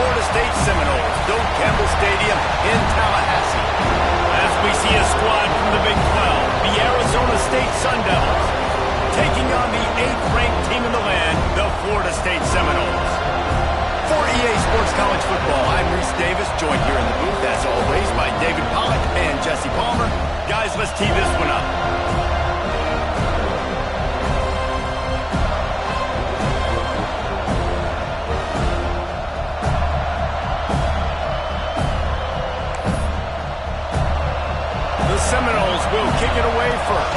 Florida State Seminoles, Doak Campbell Stadium in Tallahassee. As we see a squad from the Big 12, the Arizona State Sun Devils, taking on the 8th-ranked team in the land, the Florida State Seminoles. For EA Sports College Football, I'm Reese Davis, joined here in the booth, as always, by David Pollack and Jesse Palmer. Guys, let's tee this one up. The Seminoles will kick it away first.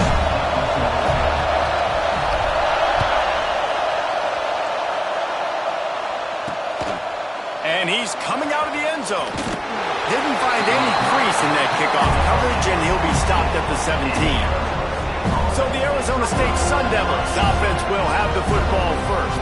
And he's coming out of the end zone. Didn't find any crease in that kickoff coverage, and he'll be stopped at the 17. So the Arizona State Sun Devils offense will have the football first.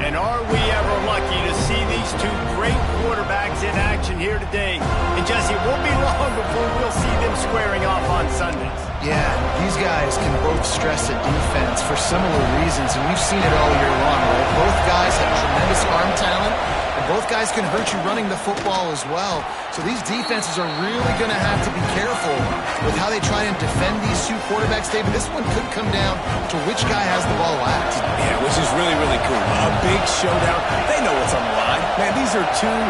And are we ever lucky to see these two great quarterbacks in action here today? And Jesse, it won't be long before we'll see them squaring off on Sundays. Yeah, these guys can both stress a defense for similar reasons, and we've seen it all year long, right? Both guys have tremendous arm talent, and both guys can hurt you running the football as well. So these defenses are really going to have to be careful with how they try and defend these two quarterbacks. David, this one could come down to which guy has the ball last. Yeah, which is really, really cool. A big showdown. They know what's on the line. Man, these are two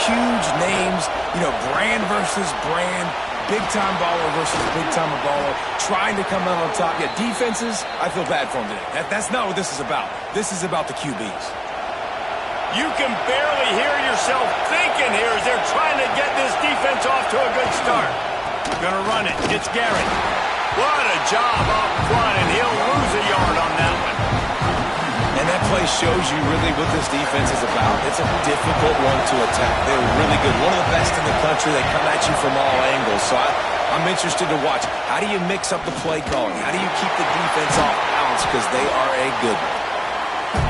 huge names, brand versus brand. Big-time baller versus big-time baller, trying to come out on top. Yeah, defenses, I feel bad for them today. That's not what this is about. This is about the QBs. You can barely hear yourself thinking here as they're trying to get this defense off to a good start. Gonna run it. It's Garrett. What a job up front, and he'll lose a yard on that one. And that play shows you really what this defense is about. It's a difficult one to attack. They're really good. One of the best in the country. They come at you from all angles. So I'm interested to watch. How do you mix up the play calling? How do you keep the defense off balance? Because they are a good one.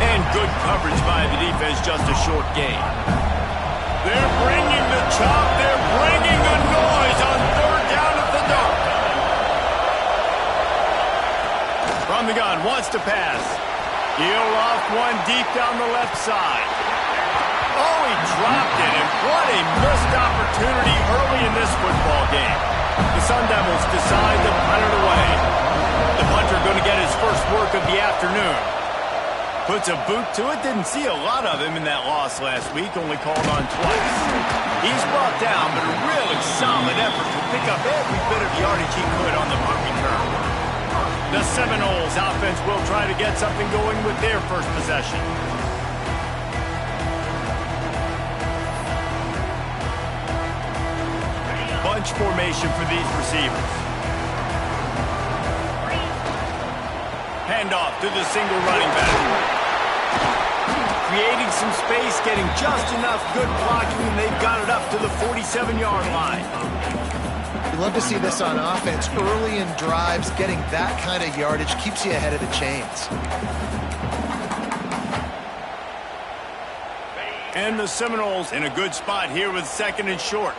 And good coverage by the defense, just a short gain. They're bringing the chop. They're bringing the noise on third down at the Doak. From the gun, wants to pass. He'll off one deep down the left side. Oh, he dropped it, and what a missed opportunity early in this football game. The Sun Devils decide to punt it away. The punter going to get his first work of the afternoon. Puts a boot to it. Didn't see a lot of him in that loss last week, only called on twice. He's brought down, but a really solid effort to pick up every bit of yardage he could on the punt return. The Seminoles offense will try to get something going with their first possession. Bunch formation for these receivers. Handoff to the single running back. Creating some space, getting just enough good blocking, and they've got it up to the 47-yard line. You love to see this on offense. Early in drives, getting that kind of yardage keeps you ahead of the chains. And the Seminoles in a good spot here with second and short.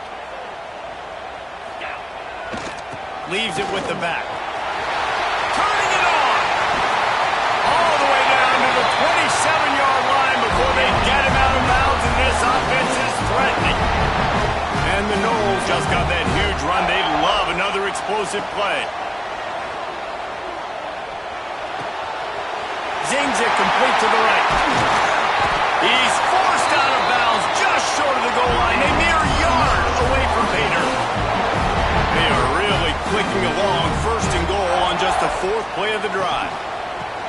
Leaves it with the back. Turning it on! All the way down to the 27-yard line before they get him out of bounds, and this offense is threatening. And the Noles just got that huge run. They love another explosive play. Zings it complete to the right. He's forced out of bounds just short of the goal line. A mere yard away from Bader. They are really clicking along. First and goal on just the fourth play of the drive.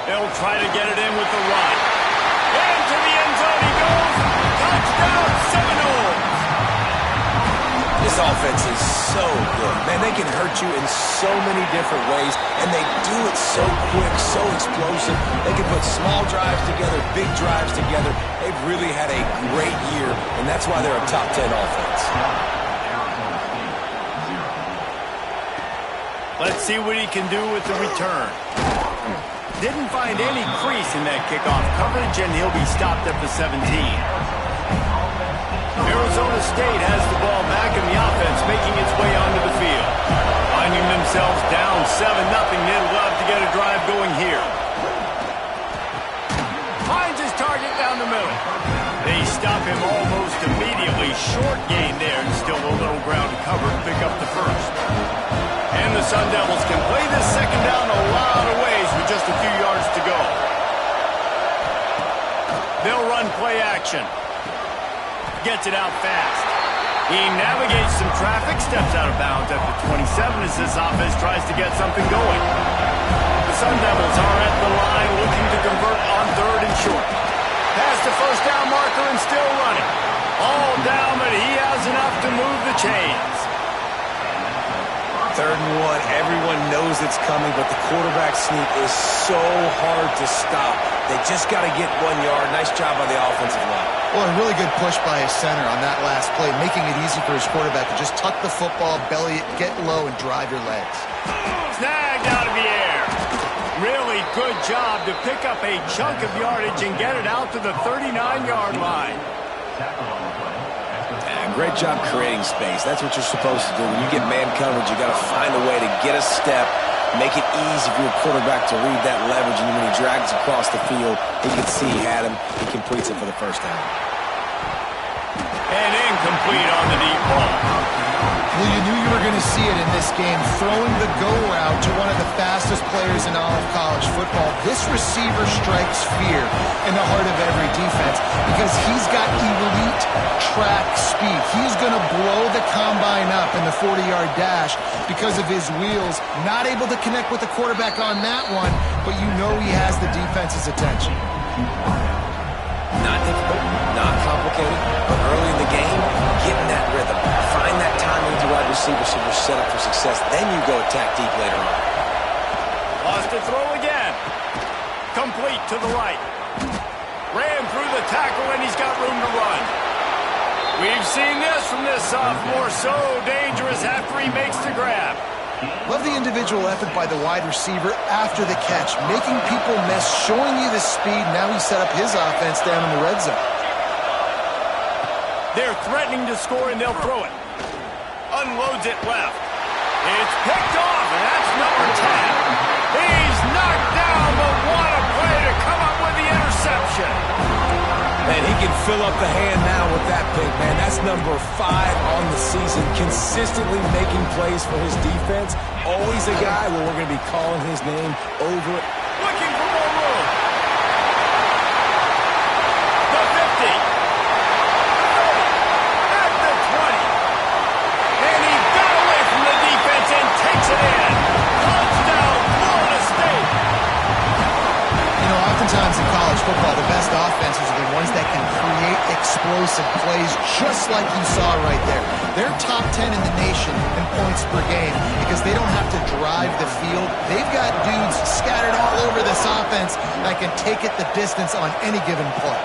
They'll try to get it in with the run. Into the end zone he goes. Touchdown Seminoles. This offense is so good. Man, they can hurt you in so many different ways, and they do it so quick, so explosive. They can put small drives together, big drives together. They've really had a great year, and that's why they're a top 10 offense. Let's see what he can do with the return. Didn't find any crease in that kickoff coverage, and he'll be stopped at the 17. Arizona State has the ball back in the offense, making its way onto the field. Finding themselves down 7-0, they'd love to get a drive going here. Finds his target down the middle. They stop him almost immediately. short gain there, and still a little ground to cover to pick up the first. And the Sun Devils can play this second down a lot of ways with just a few yards to go. They'll run play action. Gets it out fast. He navigates some traffic, steps out of bounds at the 27 as this offense tries to get something going. The Sun Devils are at the line looking to convert on 3rd and short. Past the first down marker and still running. All down, but he has enough to move the chains. 3rd and 1, everyone knows it's coming, but the quarterback sneak is so hard to stop. They just got to get 1 yard. Nice job by the offensive line. Well, a really good push by his center on that last play, making it easy for his quarterback to just tuck the football, belly it, get low, and drive your legs. Snagged out of the air. Really good job to pick up a chunk of yardage and get it out to the 39-yard line. Great job creating space. That's what you're supposed to do. When you get man coverage, you got to find a way to get a step, make it easy for your quarterback to read that leverage, and when he drags across the field, he can see he had him. He completes it for the first down. And incomplete on the deep ball. Well, you knew you were going to see it in this game, throwing the go route to one of the fastest players in all of college football. This receiver strikes fear in the heart of every defense because he's got elite track speed. He's going to blow the combine up in the 40-yard dash because of his wheels. Not able to connect with the quarterback on that one, but you know he has the defense's attention. Not difficult, not complicated, but early in the game, get in that rhythm. Find that timing with your wide receiver so you're set up for success. Then you go attack deep later on. Lost to throw again. Complete to the right. Ran through the tackle and he's got room to run. We've seen this from this sophomore, so dangerous after he makes the grab. Love the individual effort by the wide receiver after the catch, making people miss, showing you the speed. Now he set up his offense down in the red zone. They're threatening to score, and they'll throw it. Unloads it left. It's picked off, and that's number 10. He's knocked down, but what a play to come up with the interception. And he can fill up the hand now with that pick, man. That's number 5 on the season, consistently making plays for his defense. Always a guy where we're going to be calling his name over. Looking for more room. The 50. At the 20. And he got away from the defense and takes it in. Touchdown, Florida State. You know, oftentimes in college football, the best offenses are the ones that can create explosive plays just like you saw right there. They're top 10 in the nation in points per game because they don't have to drive the field. They've got dudes scattered all over this offense that can take it the distance on any given play.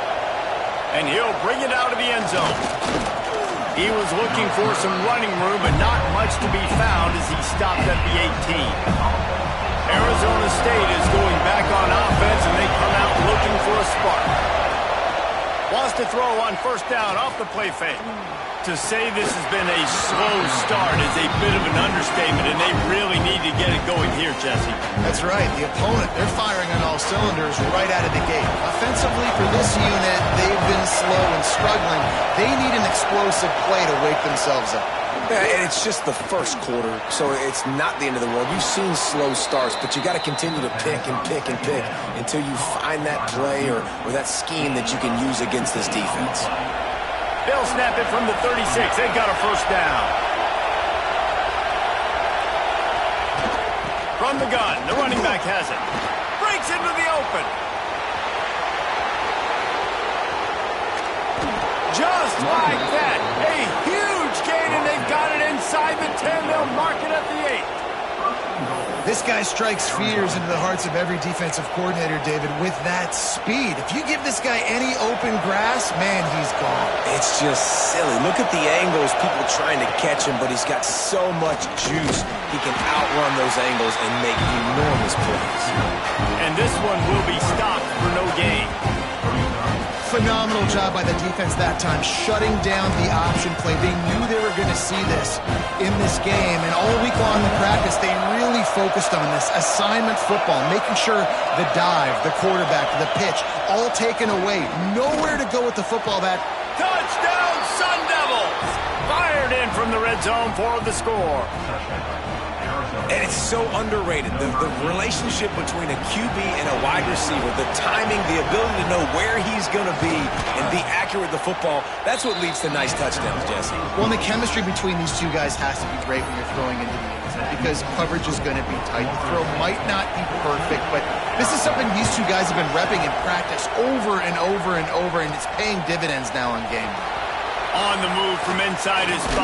And he'll bring it out of the end zone. He was looking for some running room, but not much to be found as he stopped at the 18. Arizona State is going back on offense, and they come out looking for a spark. Wants to throw on first down off the play fake. To say this has been a slow start is a bit of an understatement, and they really need to get it going here, Jesse. That's right. The opponent, they're firing on all cylinders right out of the gate. Offensively, for this unit, they've been slow and struggling. They need an explosive play to wake themselves up. Yeah, and it's just the first quarter, so it's not the end of the world. You've seen slow starts, but you got to continue to pick and pick and pick until you find that play or that scheme that you can use against this defense. They'll snap it from the 36. They've got a first down. From the gun, the running back has it. Breaks into the open. Just like that. A huge gain, and they've got it inside the 10. They'll mark it at the 8. This guy strikes fears into the hearts of every defensive coordinator, David, with that speed. If you give this guy any open grass, man, he's gone. It's just silly. Look at the angles, people trying to catch him, but he's got so much juice. He can outrun those angles and make enormous plays. And this one will be stopped for no gain. Phenomenal job by the defense that time, shutting down the option play. They knew they were going to see this in this game, and all week long in practice, they really focused on this assignment football, making sure the dive, the quarterback, the pitch, all taken away. Nowhere to go with the football. That touchdown, Sun Devils! it in from the red zone for the score. And it's so underrated. The relationship between a QB and a wide receiver, the timing, the ability to know where he's going to be and be accurate with the football, that's what leads to nice touchdowns, Jesse. Well, and the chemistry between these two guys has to be great when you're throwing into the end zone because coverage is going to be tight. The throw might not be perfect, but this is something these two guys have been repping in practice over and over and over, and it's paying dividends now on game day. On the move from inside his 5.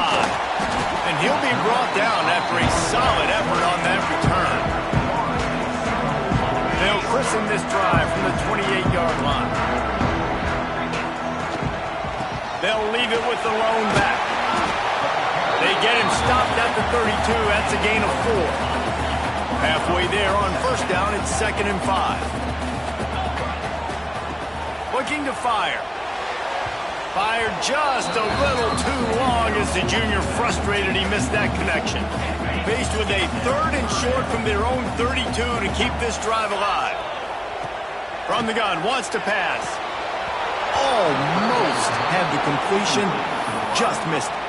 And he'll be brought down after a solid effort on that return. They'll christen this drive from the 28-yard line. They'll leave it with the lone back. They get him stopped at the 32. That's a gain of 4. Halfway there on first down, it's 2nd and 5. Looking to fire. Fired just a little too long as the junior frustrated he missed that connection. Faced with a 3rd and short from their own 32 to keep this drive alive. From the gun, wants to pass. Almost had the completion, just missed it.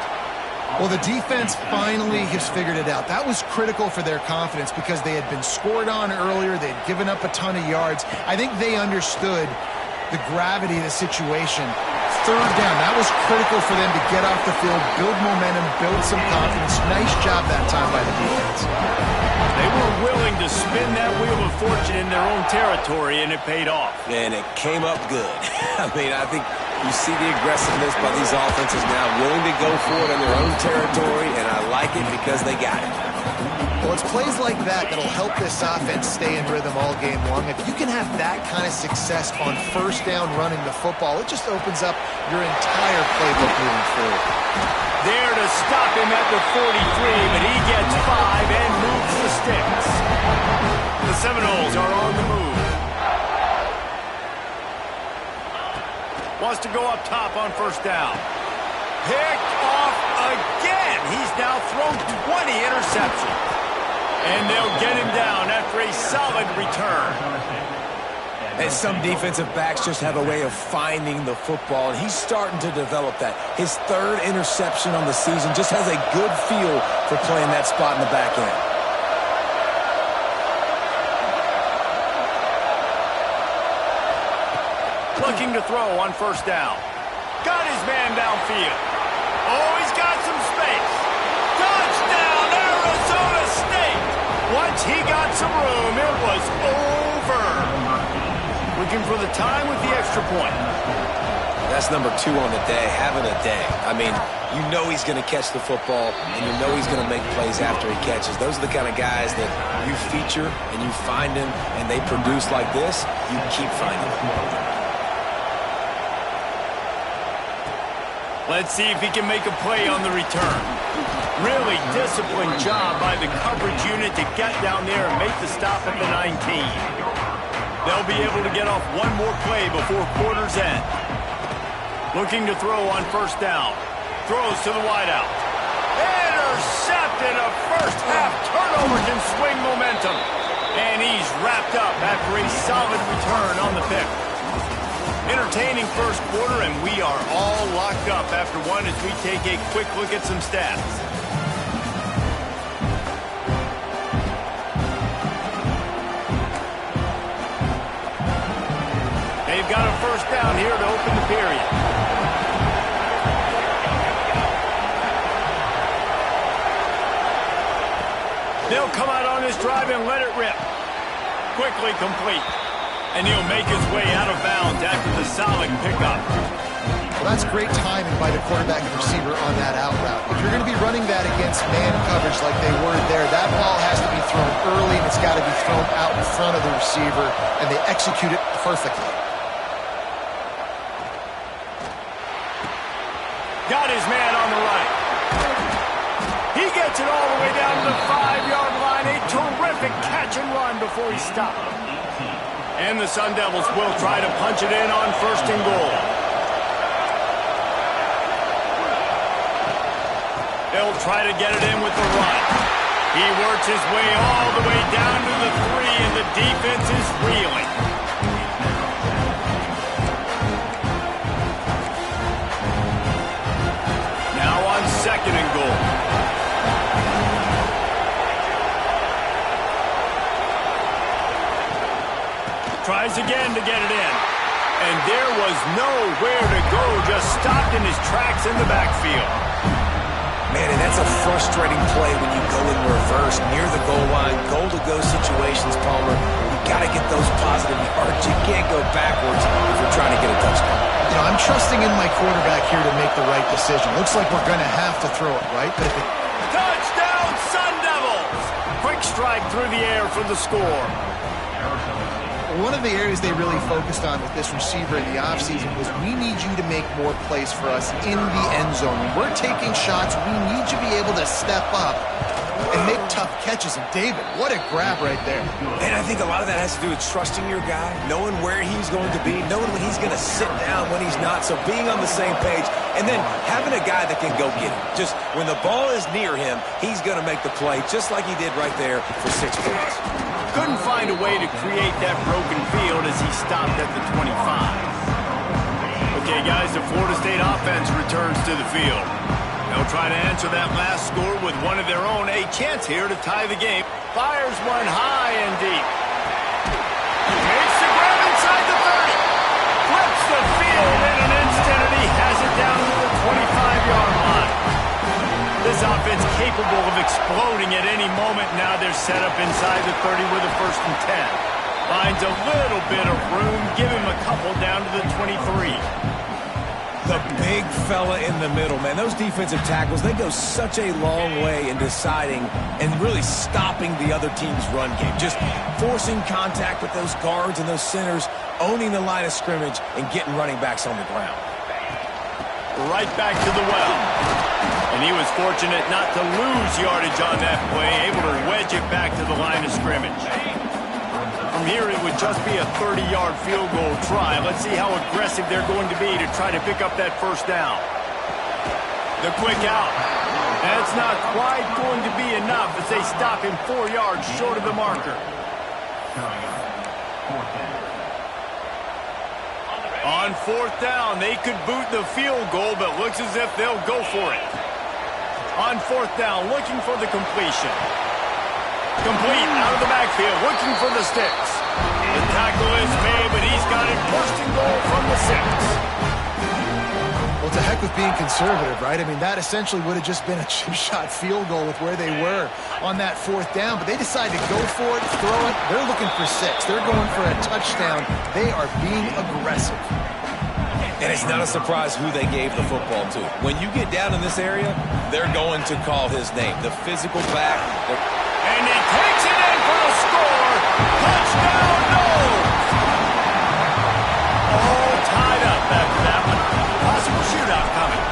Well, the defense finally has figured it out. That was critical for their confidence because they had been scored on earlier. They had given up a ton of yards. I think they understood the gravity of the situation. 3rd down, that was critical for them to get off the field, build momentum, build some confidence. Nice job that time by the defense. They were willing to spin that wheel of fortune in their own territory, and it paid off. And it came up good. I mean, I think you see the aggressiveness by these offenses now, willing to go for it in their own territory, and I like it because they got it. Well, it's plays like that that'll help this offense stay in rhythm all game long. If you can have that kind of success on first down running the football, it just opens up your entire playbook moving forward. There to stop him at the 43, but he gets 5 and moves the sticks. The Seminoles are on the move. Wants to go up top on first down. Picked off again. He's now thrown 20 interceptions. And they'll get him down after a solid return. And some defensive backs just have a way of finding the football, and he's starting to develop that. His 3rd interception on the season, just has a good feel for playing that spot in the back end. Looking to throw on first down. Got his man downfield. Oh, he's got some space. Touchdown, Arizona State! Once he got some room, it was over. Looking for the time with the extra point. That's number 2 on the day, having a day. I mean, you know he's going to catch the football, and you know he's going to make plays after he catches. Those are the kind of guys that you feature, and you find them, and they produce like this, you keep finding them. Let's see if he can make a play on the return. Really disciplined job by the coverage unit to get down there and make the stop at the 19. They'll be able to get off one more play before quarter's end. Looking to throw on first down. Throws to the wideout. Intercepted. A first half turnover can swing momentum. And he's wrapped up after a solid return on the pick. Entertaining first quarter, and we are all locked up after one as we take a quick look at some stats. They've got a first down here to open the period. They'll come out on this drive and let it rip. Quickly complete. And he'll make his way out of bounds after the solid pickup. Well, that's great timing by the quarterback and receiver on that out route. If you're going to be running that against man coverage like they were there, that ball has to be thrown early, and it's got to be thrown out in front of the receiver, and they execute it perfectly. Got his man on the right. He gets it all the way down to the 5-yard line. A terrific catch and run before he stopped. And the Sun Devils will try to punch it in on first and goal. They'll try to get it in with the run. He works his way all the way down to the 3, and the defense is reeling. Now on second and goal. Tries again to get it in. And there was nowhere to go, just stopped in his tracks in the backfield. Man, and that's a frustrating play when you go in reverse near the goal line, goal-to-go situations, Palmer. You got to get those positive yards. You can't go backwards if you're trying to get a touchdown. You know, I'm trusting in my quarterback here to make the right decision. Looks like we're going to have to throw it, right? But if it... Touchdown, Sun Devils! Quick strike through the air for the score. One of the areas they really focused on with this receiver in the offseason was we need you to make more plays for us in the end zone. When we're taking shots, we need you to be able to step up and make tough catches. And David, what a grab right there. And I think a lot of that has to do with trusting your guy, knowing where he's going to be, knowing when he's going to sit down, when he's not. So being on the same page, and then having a guy that can go get it. Just when the ball is near him, he's going to make the play, just like he did right there for 6 points. Couldn't find a way to create that broken field as he stopped at the 25. Okay, guys, the Florida State offense returns to the field. They'll try to answer that last score with one of their own. A chance here to tie the game. Fires one high and deep. Takes the grab inside the 30. Flips the field in an instant, and he has it down to the 25-yard line. This offense capable of exploding at any moment. Now they're set up inside the 30 with a 1st and 10. Finds a little bit of room. Give him a couple down to the 23. The big fella in the middle, man. Those defensive tackles, they go such a long way in deciding and really stopping the other team's run game. Just forcing contact with those guards and those centers, owning the line of scrimmage, and getting running backs on the ground. Right back to the well. And he was fortunate not to lose yardage on that play, able to wedge it back to the line of scrimmage. From here, it would just be a 30-yard field goal try. Let's see how aggressive they're going to be to try to pick up that 1st down. The quick out. That's not quite going to be enough as they stop him 4 yards short of the marker. On 4th down, they could boot the field goal, but looks as if they'll go for it. On 4th down, looking for the completion. Complete out of the backfield, looking for the sticks. The tackle is made, but he's got it 1st and goal from the 6. Well, to heck with being conservative, right? I mean, that essentially would have just been a chip shot field goal with where they were on that 4th down. But they decided to go for it, throw it. They're looking for 6. They're going for a touchdown. They are being aggressive. And it's not a surprise who they gave the football to. When you get down in this area, they're going to call his name. The physical back. And he takes it in for the score. Touchdown, no! All tied up after that one. Possible shootout coming.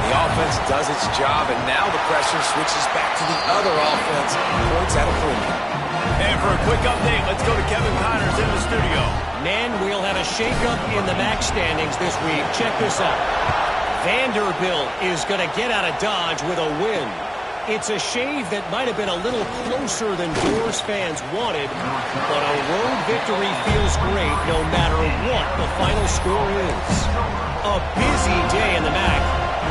The offense does its job, and now the pressure switches back to the other offense. Points at a premium. And for a quick update, let's go to Kevin Connors in the studio. Men, we'll have a shakeup in the MAC standings this week. Check this out. Vanderbilt is going to get out of Dodge with a win. It's a shave that might have been a little closer than Doors fans wanted, but a road victory feels great no matter what the final score is. A busy day in the MAC,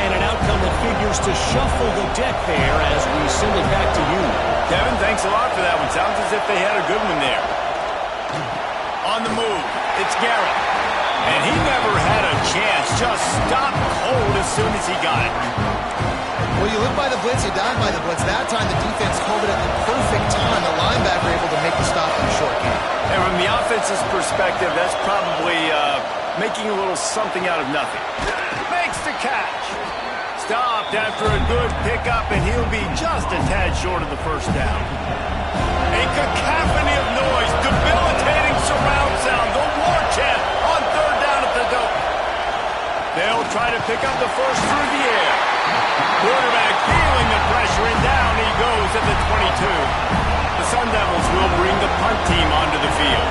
and an outcome that figures to shuffle the deck there as we send it back to you. Kevin, thanks a lot for that one. Sounds as if they had a good one there. On the move, it's Garrett. And he never had a chance. Just stopped cold as soon as he got it. Well, you live by the blitz, you die by the blitz. That time the defense called it at the perfect time. The linebacker able to make the stop in a short game. And from the offense's perspective, that's probably making a little something out of nothing. Makes the catch. Stopped after a good pickup, and he'll be just a tad short of the 1st down. A cacophony of noise, debilitating surround sound, the war chant on 3rd down at the dope. They'll try to pick up the 1st through the air. Quarterback feeling the pressure, and down he goes at the 22. The Sun Devils will bring the punt team onto the field.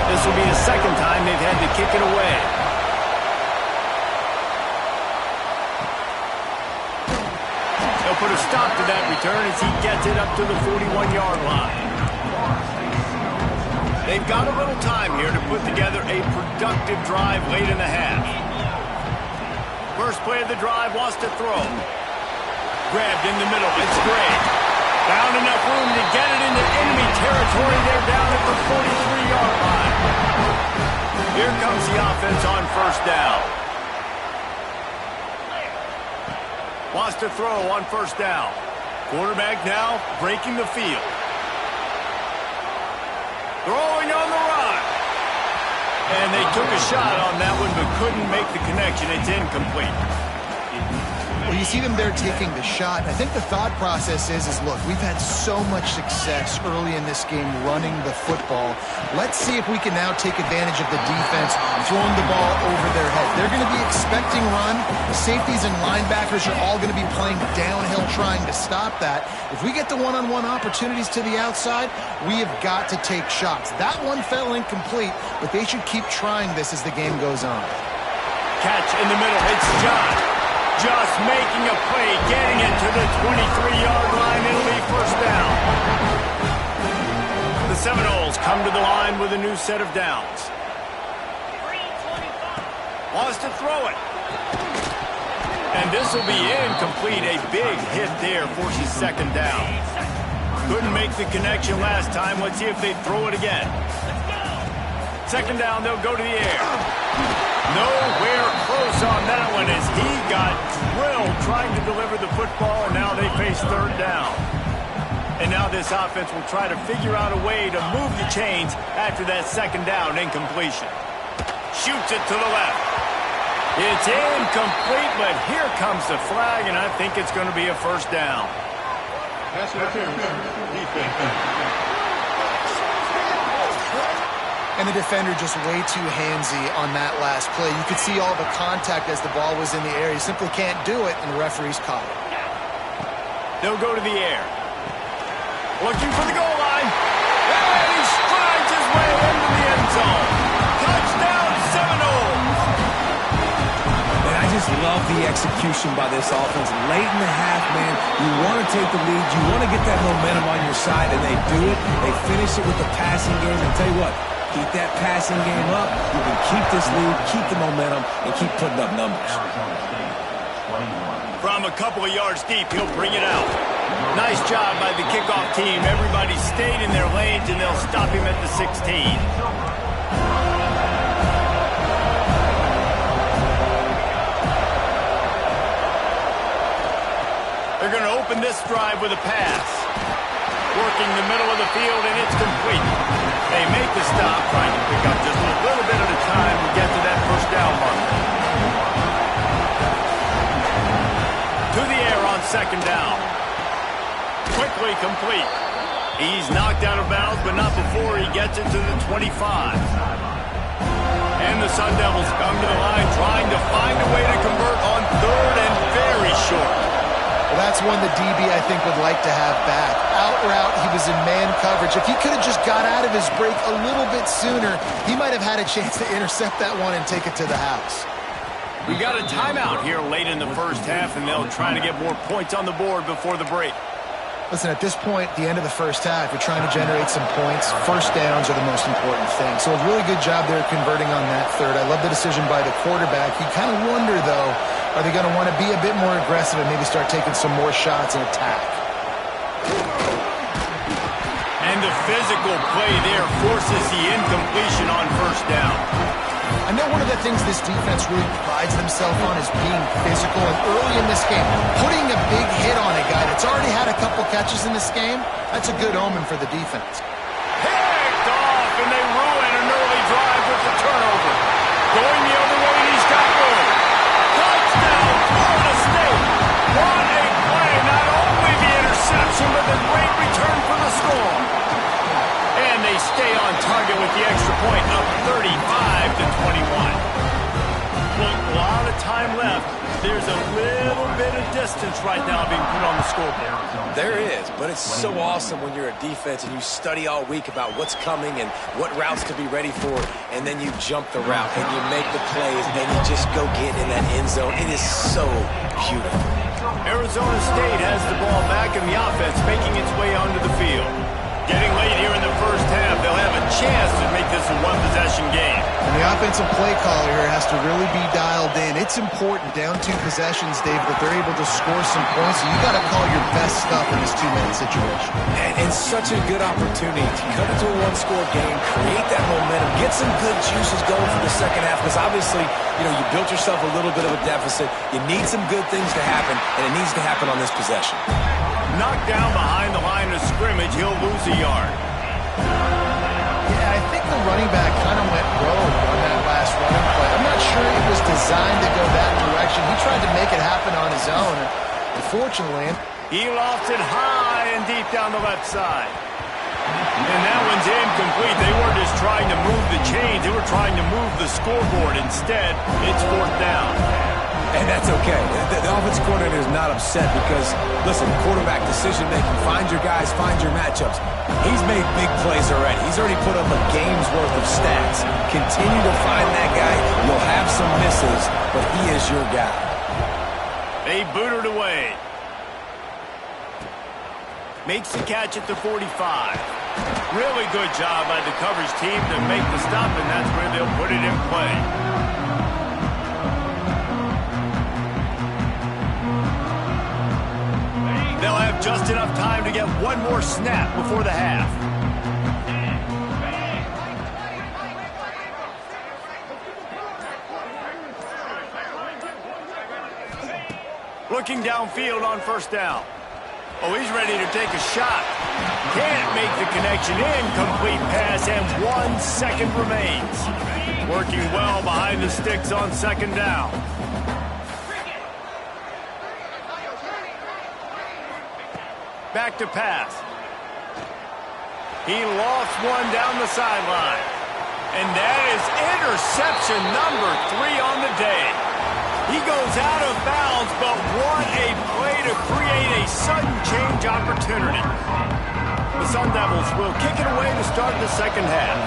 This will be the 2nd time they've had to kick it away. They'll put a stop to that return as he gets it up to the 41-yard line. They've got a little time here to put together a productive drive late in the half. First play of the drive, wants to throw. Grabbed in the middle, it's Gray. Found enough room to get it into enemy territory. They're down at the 43-yard line. Here comes the offense on first down. Wants to throw on first down. Quarterback now breaking the field. Throwing on the run. And they took a shot on that one but couldn't make the connection. It's incomplete. Well, you see them there taking the shot. I think the thought process is look, we've had so much success early in this game running the football. Let's see if we can now take advantage of the defense throwing the ball over their head. They're going to be expecting run. The safeties and linebackers are all going to be playing downhill trying to stop that. If we get the one-on-one opportunities to the outside, we have got to take shots. That one fell incomplete, but they should keep trying this as the game goes on. Catch in the middle. It's John. Just making a play, getting it to the 23-yard line. It'll be first down. The Seminoles come to the line with a new set of downs. Wants to throw it. And this will be incomplete. A big hit there forces second down. Couldn't make the connection last time. Let's see if they throw it again. Second down, they'll go to the air. Nowhere close on that one as he got drilled trying to deliver the football, and now they face third down. And now this offense will try to figure out a way to move the chains after that second down incompletion. Shoots it to the left. It's incomplete, but here comes the flag, and I think it's going to be a first down. Pass interference. Defense. And the defender just way too handsy on that last play. You could see all the contact as the ball was in the air. He simply can't do it, and the referee's caught it. They'll go to the air. Looking for the goal line. And he strides his way into the end zone. Touchdown, Seminoles. And I just love the execution by this offense. Late in the half, man, you want to take the lead. You want to get that momentum on your side, and they do it. They finish it with the passing game. And tell you what, keep that passing game up. You can keep this lead, keep the momentum, and keep putting up numbers. From a couple of yards deep, he'll bring it out. Nice job by the kickoff team. Everybody stayed in their lanes, and they'll stop him at the 16. They're going to open this drive with a pass. Working the middle of the field, and it's complete. They make the stop, trying to pick up just a little bit at a time to get to that first down mark. To the air on second down. Quickly complete. He's knocked out of bounds, but not before he gets it to the 25. And the Sun Devils come to the line trying to find a way to convert on third and very short. Well, that's one the DB, I think, would like to have back. Out route, he was in man coverage. If he could have just got out of his break a little bit sooner, he might have had a chance to intercept that one and take it to the house. We got a timeout here late in the first half, and they'll try to get more points on the board before the break. Listen, at this point, the end of the first half, you're trying to generate some points. First downs are the most important thing. So a really good job there converting on that third. I love the decision by the quarterback. You kind of wonder, though, are they going to want to be a bit more aggressive and maybe start taking some more shots and attack? And the physical play there forces the incompletion on first down. I know one of the things this defense really prides themselves on is being physical, and early in this game, putting a big hit on a guy that's already had a couple catches in this game, that's a good omen for the defense. Picked off, and they ruin an early drive with the turnover. Going the other way, and he's got room. Touchdown, Florida State. What a play. Not only the interception, but the great return for the score. And they stay on target with the extra point, up 35-21. Well, a lot of time left. There's a little bit of distance right now being put on the scoreboard. There is, but it's so awesome when you're a defense and you study all week about what's coming and what routes to be ready for, and then you jump the route and you make the plays and you just go get in that end zone. It is so beautiful. Arizona State has the ball back and the offense making its way onto the field. Getting late here in the first half, they'll have a chance to make this a one-possession game. And the offensive play caller here has to really be dialed in. It's important, down 2 possessions, Dave, that they're able to score some points. So you got to call your best stuff in this 2-minute situation. And such a good opportunity to cut into a one-score game, create that momentum, get some good juices going for the second half because obviously, you built yourself a little bit of a deficit. You need some good things to happen, and it needs to happen on this possession. Knocked down behind the line of scrimmage, he'll lose a yard. Yeah, I think the running back kind of went rogue on that last running play. I'm not sure it was designed to go that direction. He tried to make it happen on his own. Unfortunately, he lost it high and deep down the left side. And that one's incomplete. They weren't just trying to move the chains. They were trying to move the scoreboard. Instead, it's 4th down. And that's okay. The offensive coordinator is not upset because, listen, quarterback decision-making, find your guys, find your matchups. He's made big plays already. He's already put up a game's worth of stats. Continue to find that guy. You'll have some misses, but he is your guy. They booted away. Makes the catch at the 45. Really good job by the coverage team to make the stop, and that's where they'll put it in play. They'll have just enough time to get one more snap before the half. Looking downfield on 1st down. Oh, he's ready to take a shot. Can't make the connection. Incomplete pass, and 1 second remains. Working well behind the sticks on 2nd down. Back to pass. He lost one down the sideline. And that is interception number 3 on the day. He goes out of bounds, but what a play to create a sudden change opportunity. The Sun Devils will kick it away to start the second half.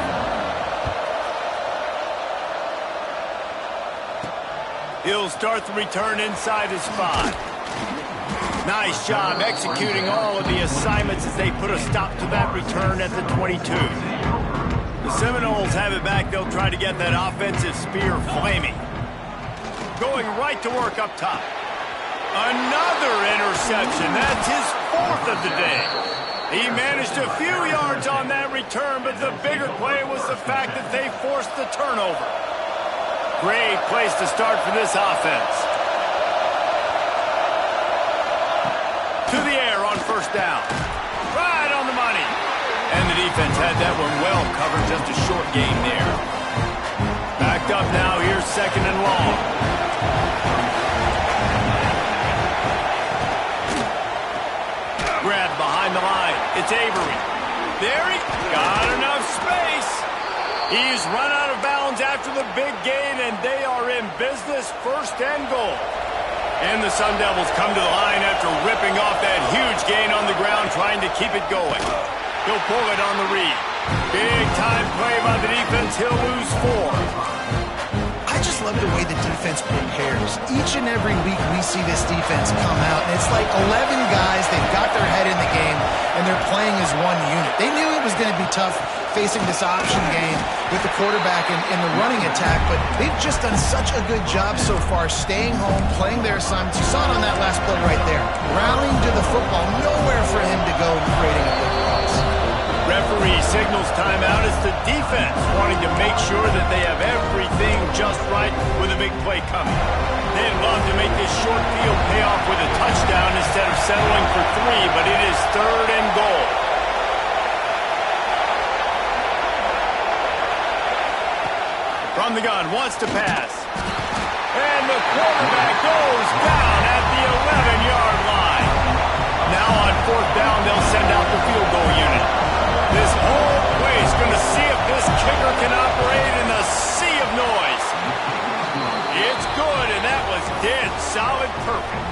He'll start the return inside his 5. Nice job executing all of the assignments as they put a stop to that return at the 22. The Seminoles have it back. They'll try to get that offensive spear flaming. Going right to work up top. Another interception. That's his 4th of the day. He managed a few yards on that return, but the bigger play was the fact that they forced the turnover. Great place to start for this offense. To the air on 1st down. Right on the money. And the defense had that one well covered. Just a short gain there. Backed up now. Here's 2nd and long. Grab behind the line. It's Avery. There he got enough space. He's run out of bounds after the big gain, and they are in business. 1st and goal. And the Sun Devils come to the line after ripping off that huge gain on the ground, trying to keep it going. He'll pull it on the read. Big time play by the defense. He'll lose 4. I just love the way the defense prepares. Each and every week we see this defense come out, and it's like 11 guys. They've got their head in the game, and they're playing as one unit. They knew it was going to be tough facing this option game with the quarterback in the running attack, but they've just done such a good job so far staying home, playing their assignments. You saw it on that last play right there. Rallying to the football, nowhere for him to go creating a big loss. Referee signals timeout. It's the defense wanting to make sure that they have everything just right with a big play coming. They'd love to make this short field pay off with a touchdown instead of settling for 3, but it is 3rd and goal. From the gun, wants to pass. And the quarterback goes down at the 11-yard line. Now on 4th down, they'll send out the field goal unit. This whole place going to see if this kicker can operate in the sea of noise. It's good, and that was dead solid perfect.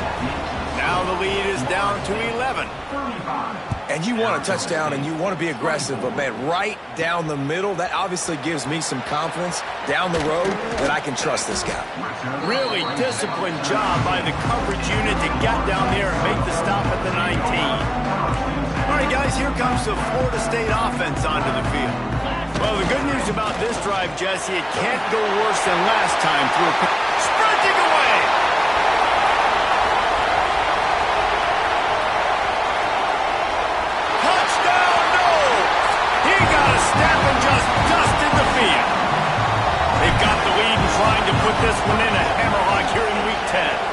Now the lead is down to 11. And you want a touchdown, and you want to be aggressive, but, man, right down the middle, that obviously gives me some confidence down the road that I can trust this guy. Really disciplined job by the coverage unit to get down there and make the stop at the 19. All right, guys, here comes the Florida State offense onto the field. Well, the good news about this drive, Jesse, it can't go worse than last time through a sprinting away. Touchdown, no! He got a snap and just dusted the field. this one in a hammerlock here in Week 10.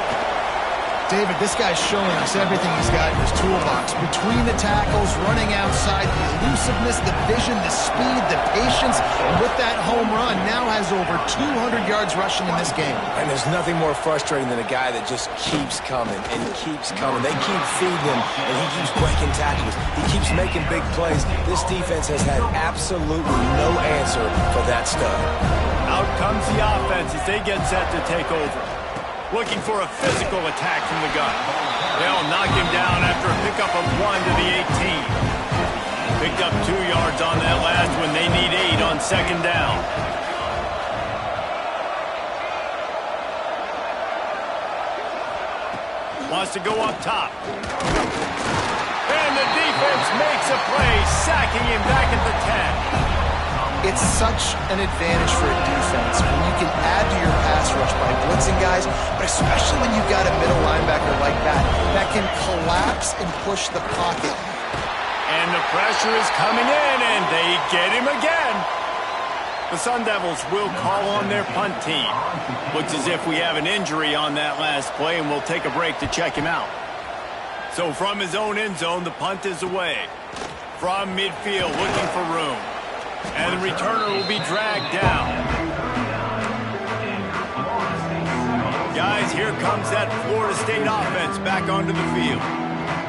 David, this guy's showing us everything he's got in his toolbox. Between the tackles, running outside, the elusiveness, the vision, the speed, the patience, and with that home run, now has over 200 yards rushing in this game. And there's nothing more frustrating than a guy that just keeps coming and keeps coming. They keep feeding him, and he keeps breaking tackles. He keeps making big plays. This defense has had absolutely no answer for that stud. Out comes the offense as they get set to take over. Looking for a physical attack from the gun. They'll knock him down after a pickup of 1 to the 18. Picked up 2 yards on that last one. They need 8 on second down. Wants to go up top. And the defense makes a play, sacking him back at the 10. It's such an advantage for a defense when you can add to your pass rush by blitzing guys, but especially when you've got a middle linebacker like that can collapse and push the pocket. And the pressure is coming in, and they get him again. The Sun Devils will call on their punt team. Looks as if we have an injury on that last play, and we'll take a break to check him out. So from his own end zone, the punt is away. From midfield, looking for room. And the returner will be dragged down. Guys, here comes that Florida State offense back onto the field.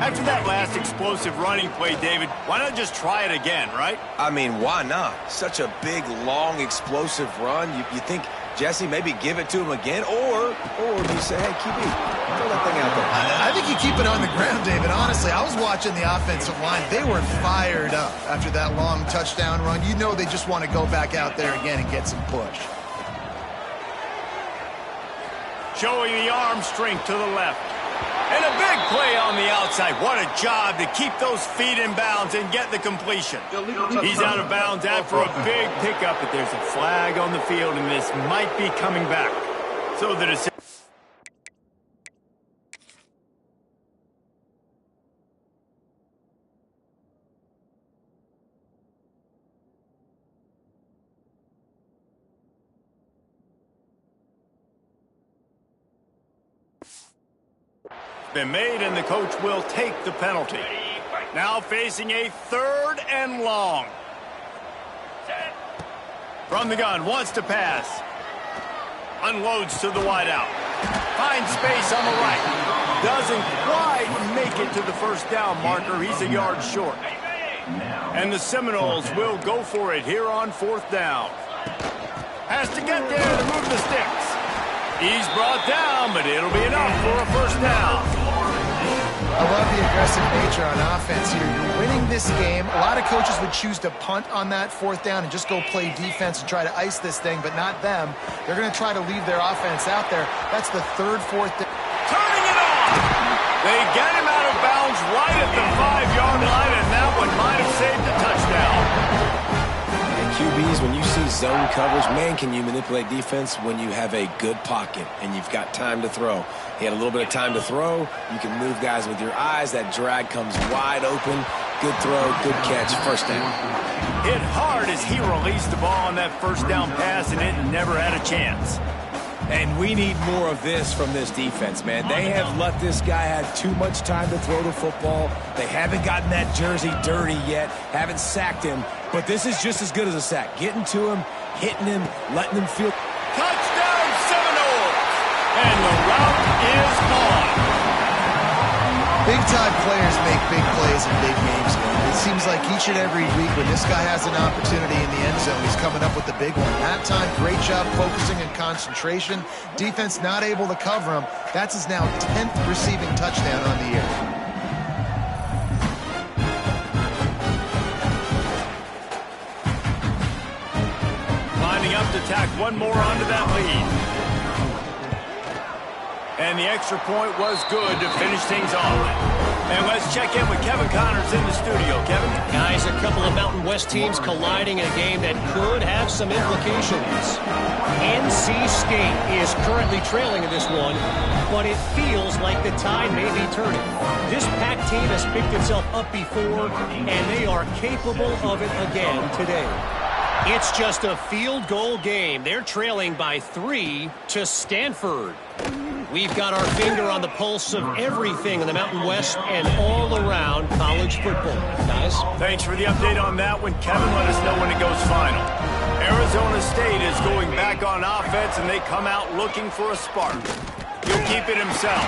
After that last explosive running play, David, why not just try it again, right? I mean, why not? Such a big, long, explosive run. You think, Jesse, maybe give it to him again? Or you say, hey, QB, throw that thing out there. I think you keep it on the ground, David. Honestly, I was watching the offensive line. They were fired up after that long touchdown run. You know they just want to go back out there again and get some push. Showing the arm strength to the left. And a big play on the outside. What a job to keep those feet in bounds and get the completion. He's out of bounds after a big pickup, but there's a flag on the field, and this might be coming back. So the decision. Been made, and the coach will take the penalty. Now facing a 3rd and long. From the gun, wants to pass. Unloads to the wideout. Finds space on the right. Doesn't quite make it to the first down marker. He's a yard short. And the Seminoles will go for it here on 4th down. Has to get there to move the sticks. He's brought down, but it'll be enough for a first down. I love the aggressive nature on offense here. You're winning this game. A lot of coaches would choose to punt on that 4th down and just go play defense and try to ice this thing, but not them. They're going to try to leave their offense out there. That's the 3rd, 4th down. Turning it on! They get him out of bounds right at the 5-yard line, and that one might have saved a touchdown. QBs, when you see zone coverage, man, can you manipulate defense when you have a good pocket and you've got time to throw. He had a little bit of time to throw. You can move guys with your eyes. That drag comes wide open. Good throw, good catch, first down. Hit hard as he released the ball on that first down pass, and it never had a chance. And we need more of this from this defense, man. They have let this guy have too much time to throw the football. They haven't gotten that jersey dirty yet, haven't sacked him. But this is just as good as a sack. Getting to him, hitting him, letting him feel. Touchdown Seminoles! And the route is on. Big-time players make big plays in big games, man. It seems like each and every week when this guy has an opportunity in the end zone, he's coming up with the big one. That time, great job focusing and concentration. Defense not able to cover him. That's his now 10th receiving touchdown on the year. Lining up to tack one more onto that lead. And the extra point was good to finish things off. And let's check in with Kevin Connors in the studio. Kevin? Guys, a couple of Mountain West teams colliding in a game that could have some implications. NC State is currently trailing in this one, but it feels like the tide may be turning. This Pac team has picked itself up before, and they are capable of it again today. It's just a field goal game. They're trailing by 3 to Stanford. We've got our finger on the pulse of everything in the Mountain West and all around college football. Guys? Thanks for the update on that one, Kevin. Let us know when it goes final. Arizona State is going back on offense, and they come out looking for a spark. He'll keep it himself.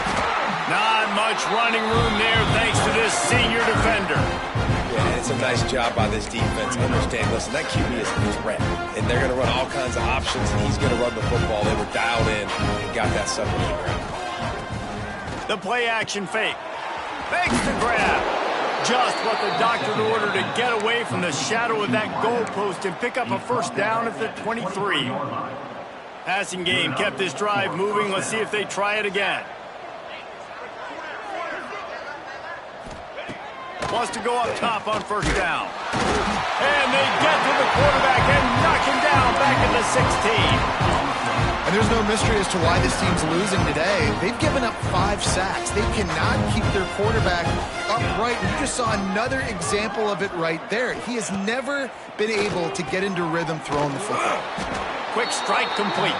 Not much running room there thanks to this senior defender. Yeah, it's a nice job by this defense. Understand, listen, that QB is a threat, and they're going to run all kinds of options, and he's going to run the football. They were dialed in and got that sucker to the ground. The play-action fake. Fakes the grab. Just what the doctor ordered to get away from the shadow of that goalpost and pick up a first down at the 23. Passing game kept this drive moving. Let's see if they try it again. Wants to go up top on first down. And they get to the quarterback and knock him down back at the 16. And there's no mystery as to why this team's losing today. They've given up 5 sacks. They cannot keep their quarterback upright. You just saw another example of it right there. He has never been able to get into rhythm throwing the football. Quick strike complete.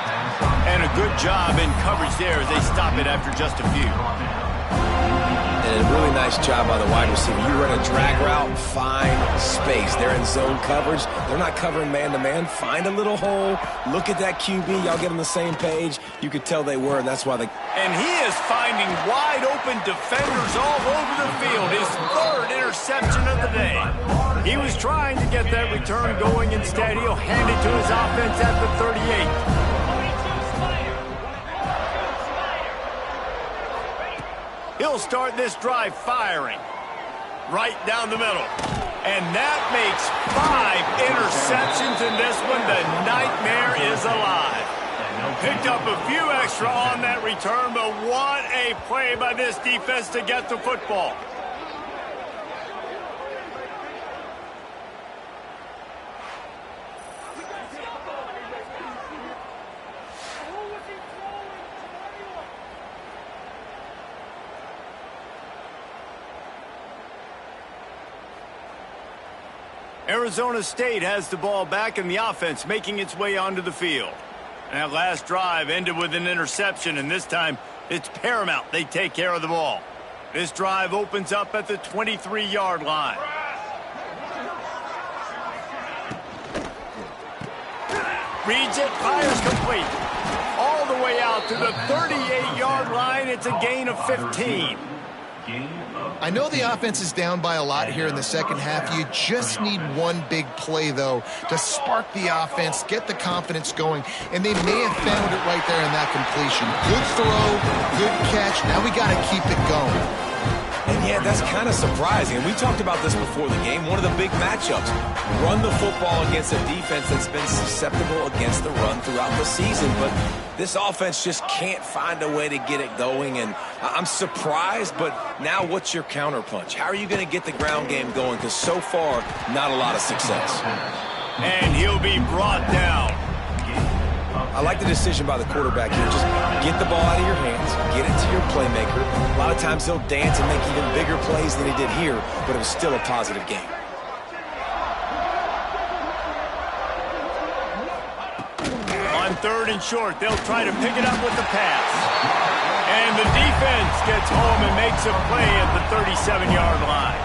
And a good job in coverage there as they stop it after just a few. And a really nice job by the wide receiver. You run a drag route, find space. They're in zone coverage. They're not covering man-to-man. Find a little hole. Look at that QB. Y'all get on the same page. You could tell they were, and that's why they... And he is finding wide-open defenders all over the field. His 3rd interception of the day. He was trying to get that return going. Instead, he'll hand it to his offense at the 38. He'll start this drive firing right down the middle. And that makes 5 interceptions in this one. The nightmare is alive. Picked up a few extra on that return, but what a play by this defense to get the football. Arizona State has the ball back in the offense, making its way onto the field. And that last drive ended with an interception, and this time it's paramount they take care of the ball. This drive opens up at the 23-yard line. Reads it, fires complete. All the way out to the 38-yard line. It's a gain of 15. I know the offense is down by a lot here in the second half. You just need one big play, though, to spark the offense, get the confidence going, and they may have found it right there in that completion. Good throw, good catch. Now we got to keep it going. And yeah, that's kind of surprising. And we talked about this before the game. One of the big matchups. Run the football against a defense that's been susceptible against the run throughout the season. But this offense just can't find a way to get it going. And I'm surprised, but now what's your counterpunch? How are you going to get the ground game going? Because so far, not a lot of success. And he'll be brought down. I like the decision by the quarterback here. Just get the ball out of your hands, get it to your playmaker. A lot of times he'll dance and make even bigger plays than he did here, but it was still a positive game. On 3rd and short, they'll try to pick it up with the pass. And the defense gets home and makes a play at the 37-yard line.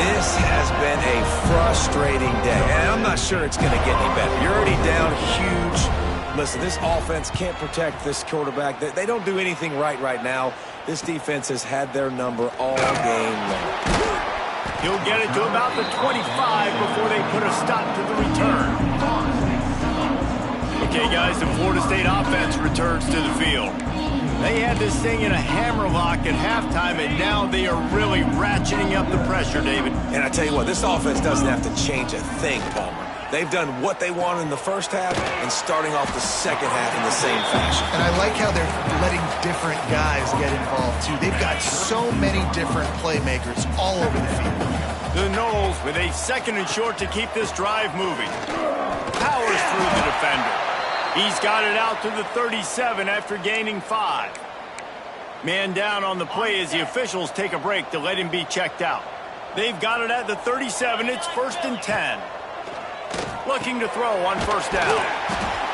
This has been a frustrating day, and I'm not sure it's going to get any better. You're already down huge. Listen, this offense can't protect this quarterback. They don't do anything right now. This defense has had their number all game long. He'll get it to about the 25 before they put a stop to the return. Okay, guys, the Florida State offense returns to the field. They had this thing in a hammerlock at halftime, and now they are really ratcheting up the pressure, David. And I tell you what, this offense doesn't have to change a thing, Palmer. They've done what they wanted in the first half and starting off the second half in the same fashion. And I like how they're letting different guys get involved, too. They've got so many different playmakers all over the field. The Noles with a 2nd and short to keep this drive moving. Powers through the defender. He's got it out to the 37 after gaining 5. Man down on the play as the officials take a break to let him be checked out. They've got it at the 37. It's 1st and 10. Looking to throw on first down.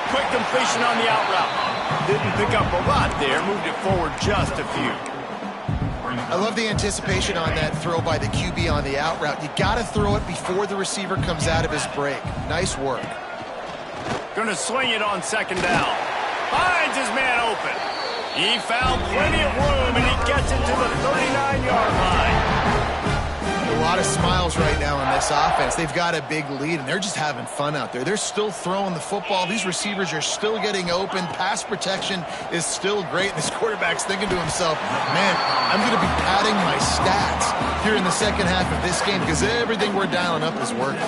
Quick completion on the out route. Didn't pick up a lot there. Moved it forward just a few. I love the anticipation on that throw by the QB on the out route. You got to throw it before the receiver comes out of his break. Nice work. Going to swing it on second down. Finds his man open. He found plenty of room, and he gets it to the 39-yard line. A lot of smiles right now on this offense. They've got a big lead, and they're just having fun out there. They're still throwing the football. These receivers are still getting open. Pass protection is still great. And this quarterback's thinking to himself, man, I'm going to be padding my stats here in the second half of this game because everything we're dialing up is working.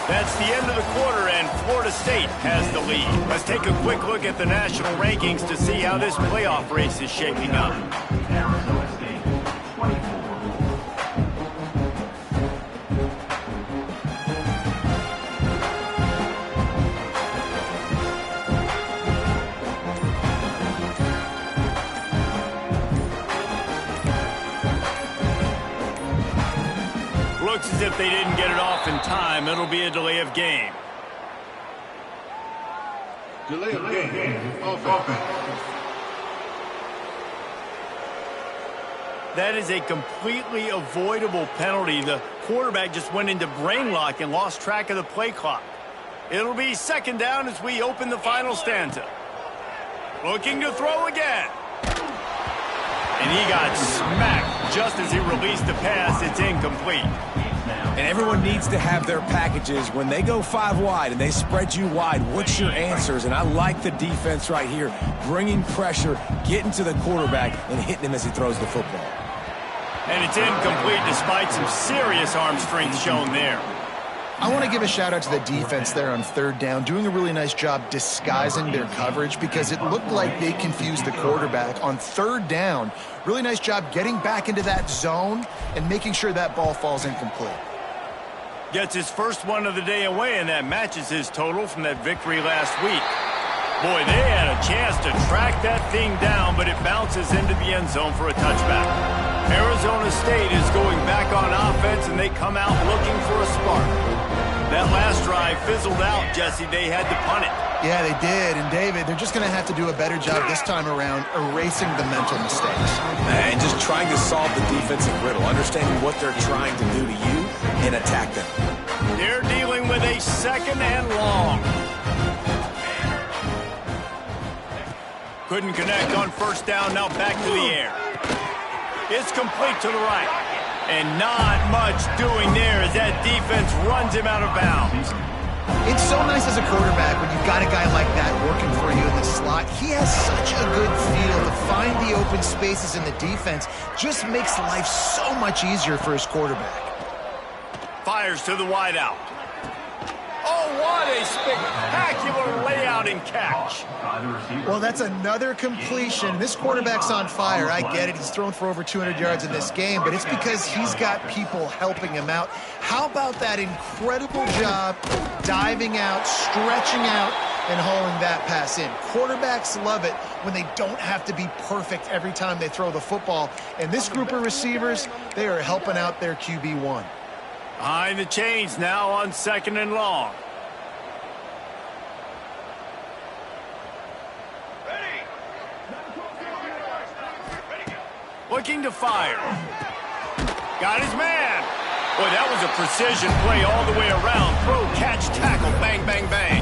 That's the end of the quarter, and Florida State has the lead. Let's take a quick look at the national rankings to see how this playoff race is shaping up. Arizona State, 24. Looks as if they didn't get it off in time. It'll be a delay of game. Delay of game. Offense. That is a completely avoidable penalty. The quarterback just went into brain lock and lost track of the play clock. It'll be second down as we open the final stanza. Looking to throw again. And he got smacked just as he released the pass. It's incomplete. And everyone needs to have their packages. When they go 5 wide and they spread you wide, what's your answers? And I like the defense right here, bringing pressure, getting to the quarterback, and hitting him as he throws the football. And it's incomplete despite some serious arm strength shown there. I want to give a shout out to the defense there on third down, doing a really nice job disguising their coverage because it looked like they confused the quarterback on third down. Really nice job getting back into that zone and making sure that ball falls incomplete. Gets his first one of the day away, and that matches his total from that victory last week. Boy, they had a chance to track that thing down, but it bounces into the end zone for a touchback. Arizona State is going back on offense, and they come out looking for a spark. That last drive fizzled out, Jesse. They had to punt it. Yeah, they did. And, David, they're just going to have to do a better job this time around erasing the mental mistakes. And just trying to solve the defensive riddle, understanding what they're trying to do to you and attack them. They're dealing with a second and long. Couldn't connect on first down, now back to the air. It's complete to the right. And not much doing there as that defense runs him out of bounds. It's so nice as a quarterback when you've got a guy like that working for you in the slot. He has such a good feel to find the open spaces in the defense. Just makes life so much easier for his quarterback. Fires to the wideout. Oh, what a spectacular layout and catch. Well, that's another completion. This quarterback's on fire. I get it. He's thrown for over 200 yards in this game, but it's because he's got people helping him out. How about that incredible job diving out, stretching out, and hauling that pass in? Quarterbacks love it when they don't have to be perfect every time they throw the football. And this group of receivers, they are helping out their QB1. Behind the chains now on second and long. Looking to fire. Got his man. Boy, that was a precision play all the way around. Throw, catch, tackle, bang, bang, bang.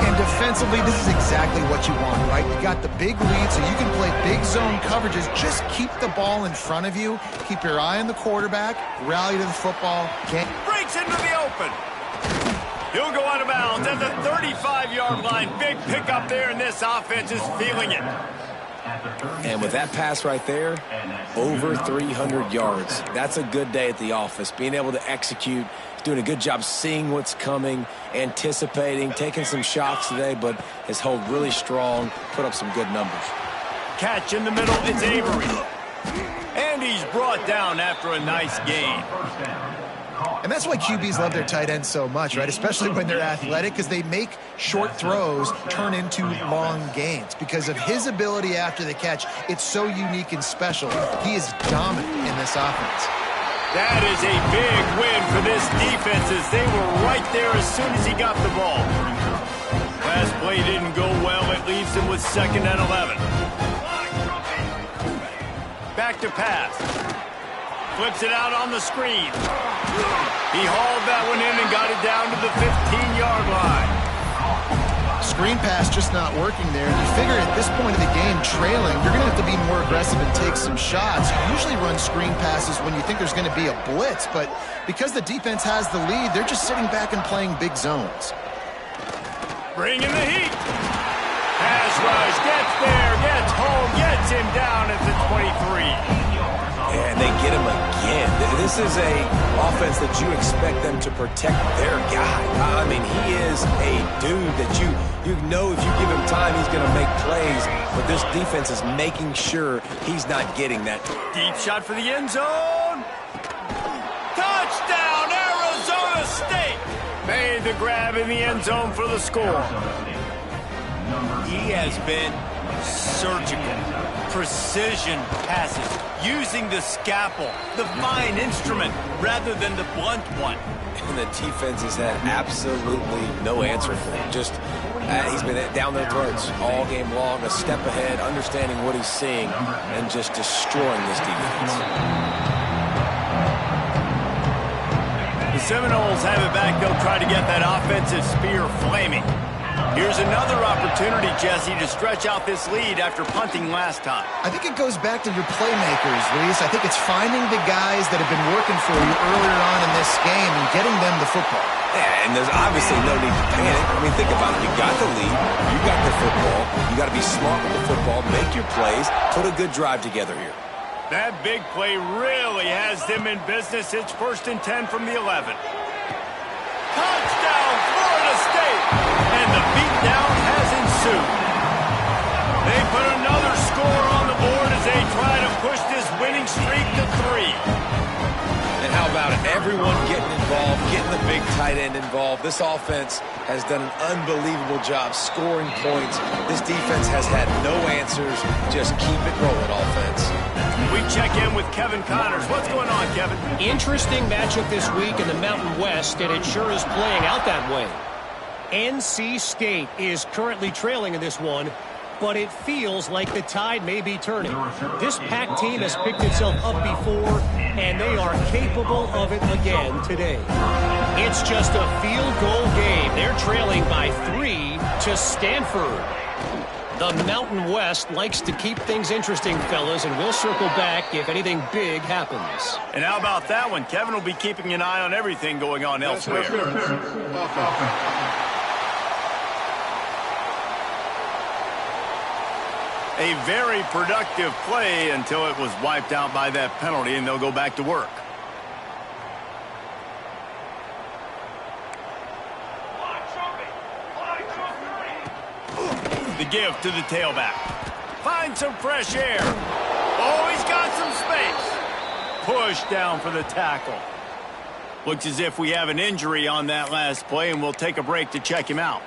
And defensively, this is exactly what you want, right? You got the big lead, so you can play big zone coverages. Just keep the ball in front of you. Keep your eye on the quarterback. Rally to the football. Breaks into the open. He'll go out of bounds at the 35-yard line. Big pickup there, and this offense is feeling it. And with that pass right there, over 300 yards. That's a good day at the office. Being able to execute, doing a good job seeing what's coming, anticipating, taking some shots today, but has held really strong, put up some good numbers. Catch in the middle, it's Avery. And he's brought down after a nice gain. And that's why QBs love their tight ends so much, right? Especially when they're athletic, because they make short throws turn into long gains. Because of his ability after the catch, it's so unique and special. He is dominant in this offense. That is a big win for this defense as they were right there as soon as he got the ball. Last play didn't go well. It leaves him with 2nd and 11. Back to pass. Flips it out on the screen. He hauled that one in and got it down to the 15-yard line. Screen pass just not working there. And you figure at this point of the game, trailing, you're going to have to be more aggressive and take some shots. You usually run screen passes when you think there's going to be a blitz, but because the defense has the lead, they're just sitting back and playing big zones. Bringing the heat. Pass rush, gets there, gets home, gets him down at the 23. And they get him again. This is a offense that you expect them to protect their guy. I mean, he is a dude that you know if you give him time, he's going to make plays. But this defense is making sure he's not getting that. Deep shot for the end zone. Touchdown, Arizona State. Made the grab in the end zone for the score. He has been surgical. Precision passes, using the scalpel, the fine instrument, rather than the blunt one. And the defense has had absolutely no answer for him. Just, he's been down their throats all game long, a step ahead, understanding what he's seeing, and just destroying this defense. The Seminoles have it back. They'll try to get that offensive spear flaming. Here's another opportunity, Jesse, to stretch out this lead after punting last time. I think it goes back to your playmakers, Luis. I think it's finding the guys that have been working for you earlier on in this game and getting them the football. Yeah, and there's obviously no need to panic. I mean, think about it. You got the lead. You got the football. You got to be smart with the football. Make your plays. Put a good drive together here. That big play really has them in business. It's 1st and 10 from the 11. Touchdown, Florida State! And the beatdown has ensued. They put another score on the board as they try to push this winning streak to 3. And how about it? Everyone getting involved, getting the big tight end involved. This offense has done an unbelievable job scoring points. This defense has had no answers. Just keep it rolling, offense. We check in with Kevin Connors. What's going on, Kevin? Interesting matchup this week in the Mountain West, and it sure is playing out that way. NC State is currently trailing in this one, but it feels like the tide may be turning. This Pac team has picked itself up before, and they are capable of it again today. It's just a field goal game. They're trailing by 3 to Stanford. The Mountain West likes to keep things interesting, fellas, and we'll circle back if anything big happens. And how about that one? Kevin will be keeping an eye on everything going on elsewhere. A very productive play until it was wiped out by that penalty, and they'll go back to work. The give to the tailback. Find some fresh air. Oh, he's got some space. Push down for the tackle. Looks as if we have an injury on that last play, and we'll take a break to check him out.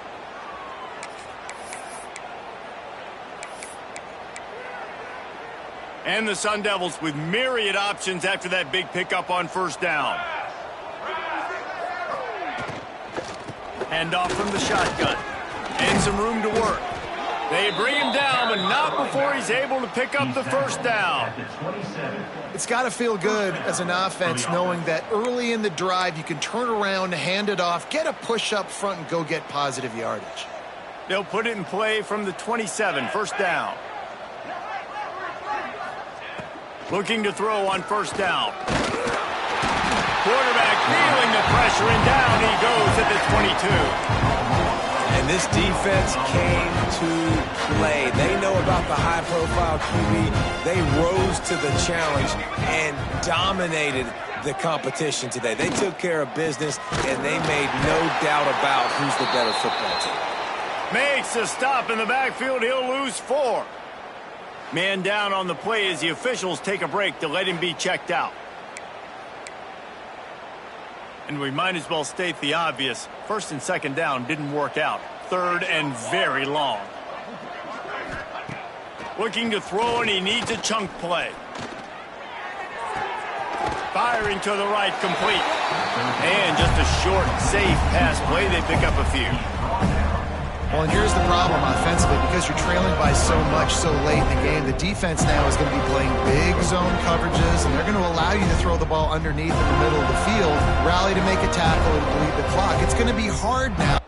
And the Sun Devils with myriad options after that big pickup on 1st down. Hand off from the shotgun. And some room to work. They bring him down, but not before he's able to pick up the 1st down. It's got to feel good as an offense knowing that early in the drive you can turn around, hand it off, get a push up front, and go get positive yardage. They'll put it in play from the 27, 1st down. Looking to throw on 1st down. Quarterback feeling the pressure, and down he goes at the 22. And this defense came to play. They know about the high-profile QB. They rose to the challenge and dominated the competition today. They took care of business, and they made no doubt about who's the better football team. Makes a stop in the backfield. He'll lose 4. Man down on the play as the officials take a break to let him be checked out. And we might as well state the obvious. 1st and 2nd down didn't work out. 3rd and very long. Looking to throw, and he needs a chunk play. Fires Firing to the right, complete. And just a short, safe pass play. They pick up a few. Well, and here's the problem offensively. Because you're trailing by so much so late in the game, the defense now is going to be playing big zone coverages, and they're going to allow you to throw the ball underneath in the middle of the field, rally to make a tackle, and bleed the clock. It's going to be hard now.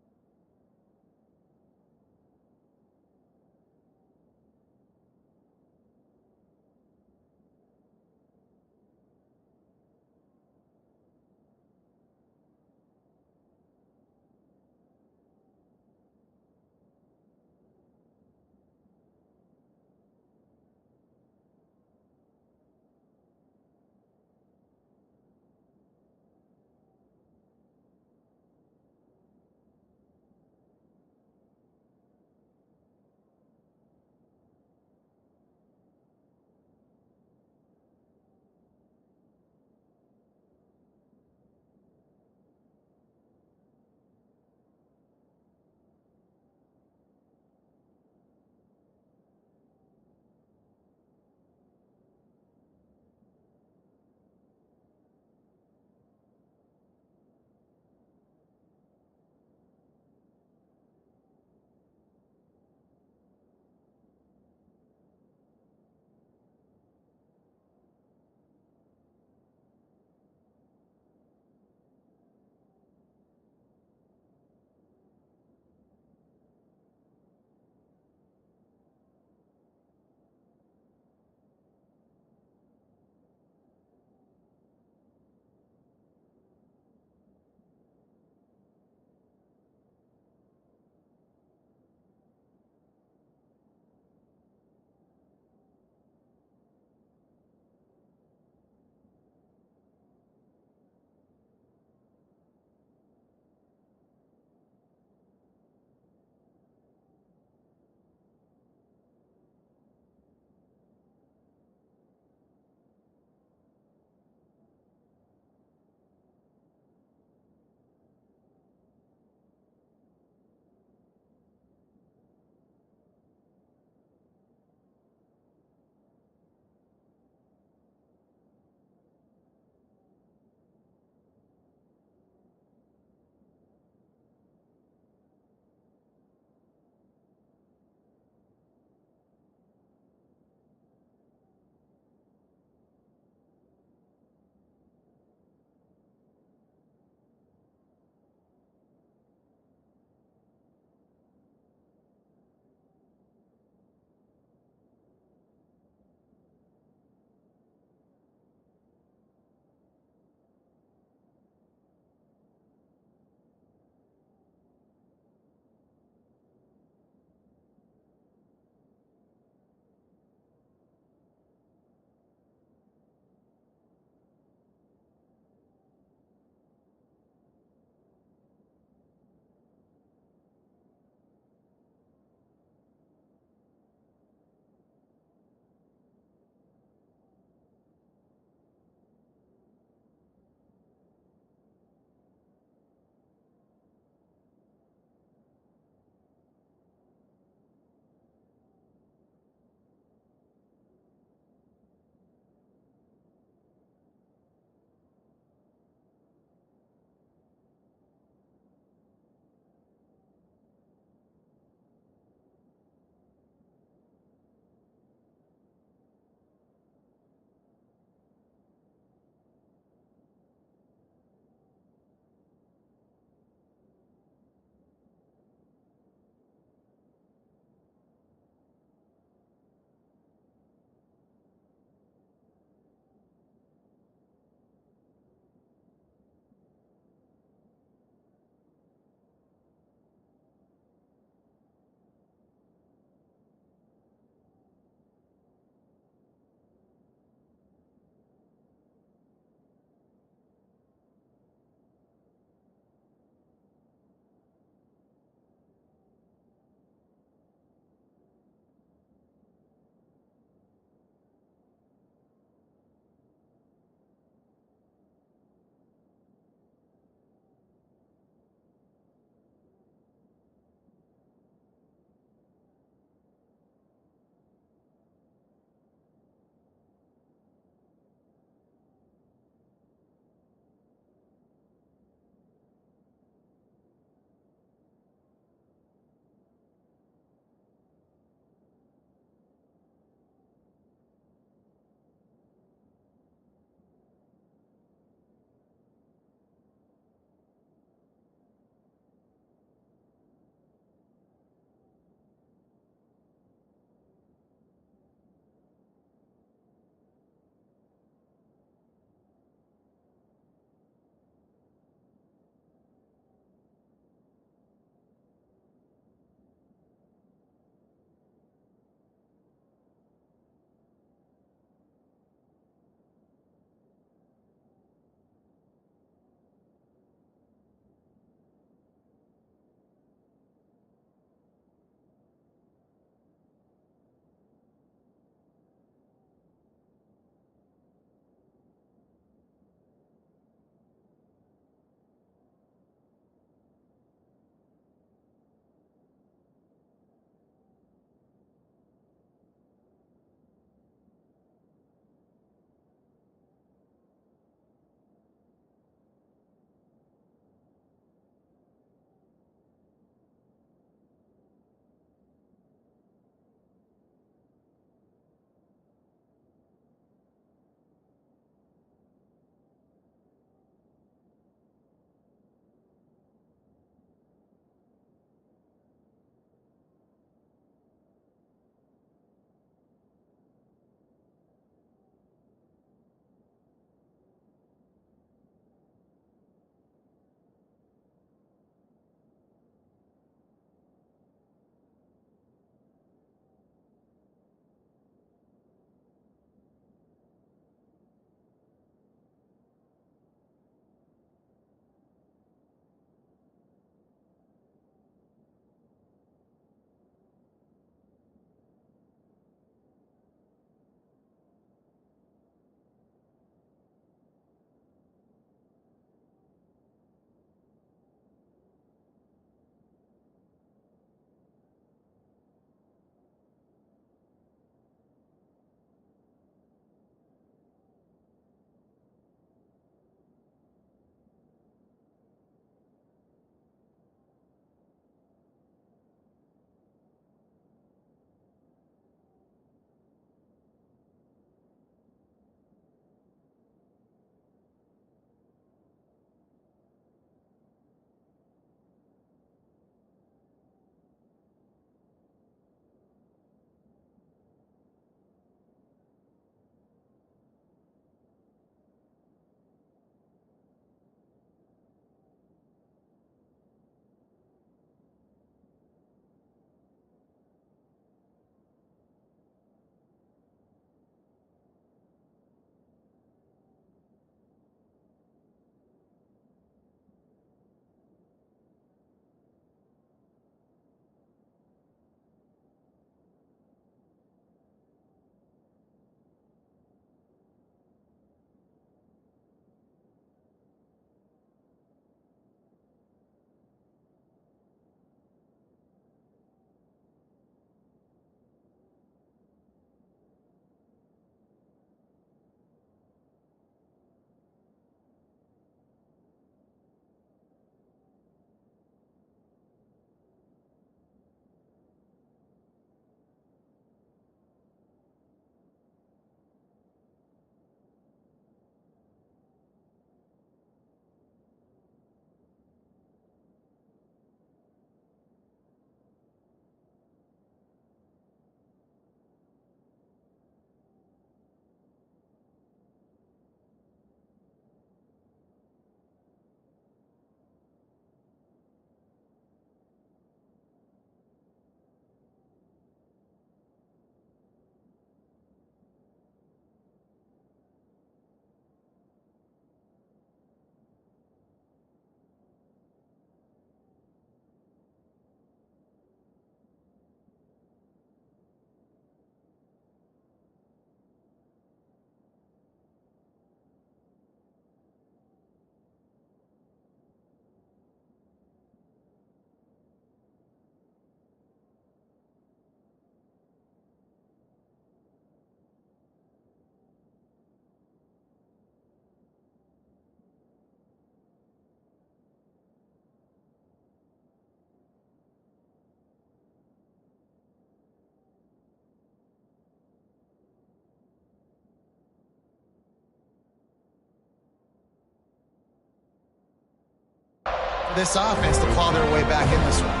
this offense to claw their way back in this one.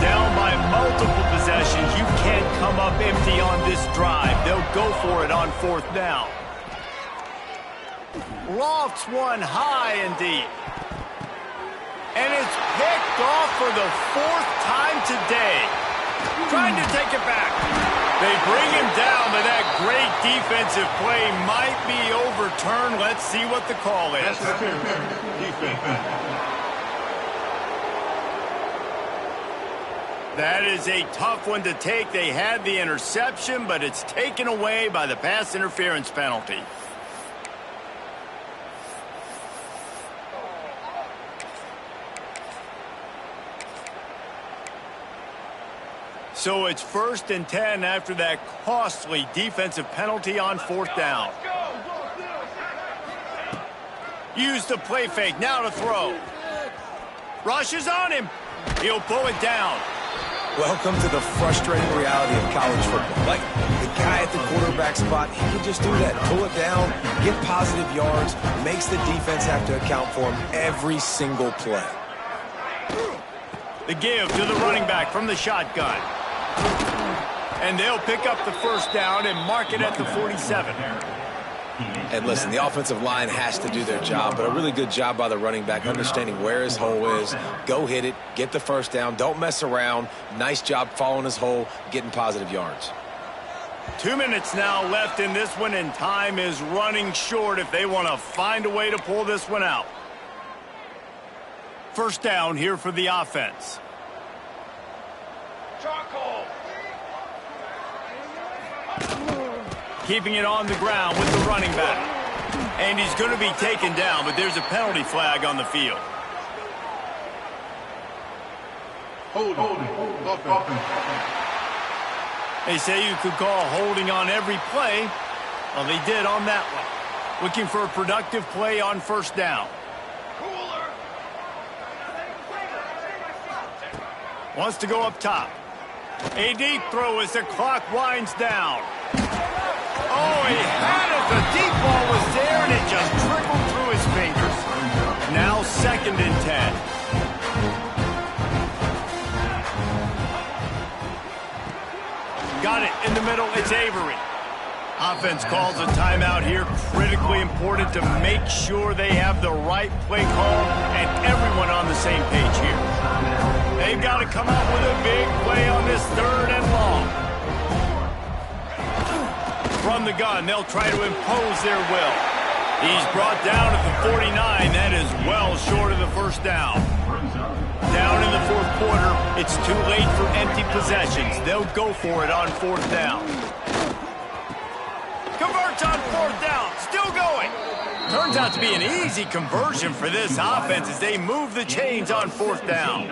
Down by multiple possessions, you can't come up empty on this drive. They'll go for it on 4th down. Lofts one high and deep. And it's picked off for the 4th time today. Trying to take it back. They bring him down, but that great defensive play might be overturned. Let's see what the call is. That is a tough one to take. They had the interception, but it's taken away by the pass interference penalty. So it's 1st and 10 after that costly defensive penalty on 4th down. Use the play fake, now to throw. Rushes on him. He'll pull it down. Welcome to the frustrating reality of college football. Like, the guy at the quarterback spot, he can just do that. Pull it down, get positive yards, makes the defense have to account for him every single play. The give to the running back from the shotgun. And they'll pick up the 1st down and mark it at the 47. And listen, the offensive line has to do their job, but a really good job by the running back understanding where his hole is. Go hit it, get the 1st down, don't mess around. Nice job following his hole, getting positive yards. 2 minutes now left in this one, and time is running short if they want to find a way to pull this one out. 1st down here for the offense. Keeping it on the ground with the running back. And he's going to be taken down, but there's a penalty flag on the field. They say you could call holding on every play. Well, they did on that one. Looking for a productive play on 1st down. Wants to go up top. A deep throw as the clock winds down. Oh, he had it. The deep ball was there, and it just trickled through his fingers. Now 2nd and 10. Got it in the middle. It's Avery. Offense calls a timeout here. Critically important to make sure they have the right play call and everyone on the same page here. They've got to come up with a big play on this 3rd and long. From the gun, they'll try to impose their will. He's brought down at the 49. That is well short of the 1st down. Down in the 4th quarter, it's too late for empty possessions. They'll go for it on 4th down. Converts on 4th down. Still going. Turns out to be an easy conversion for this offense as they move the chains on 4th down.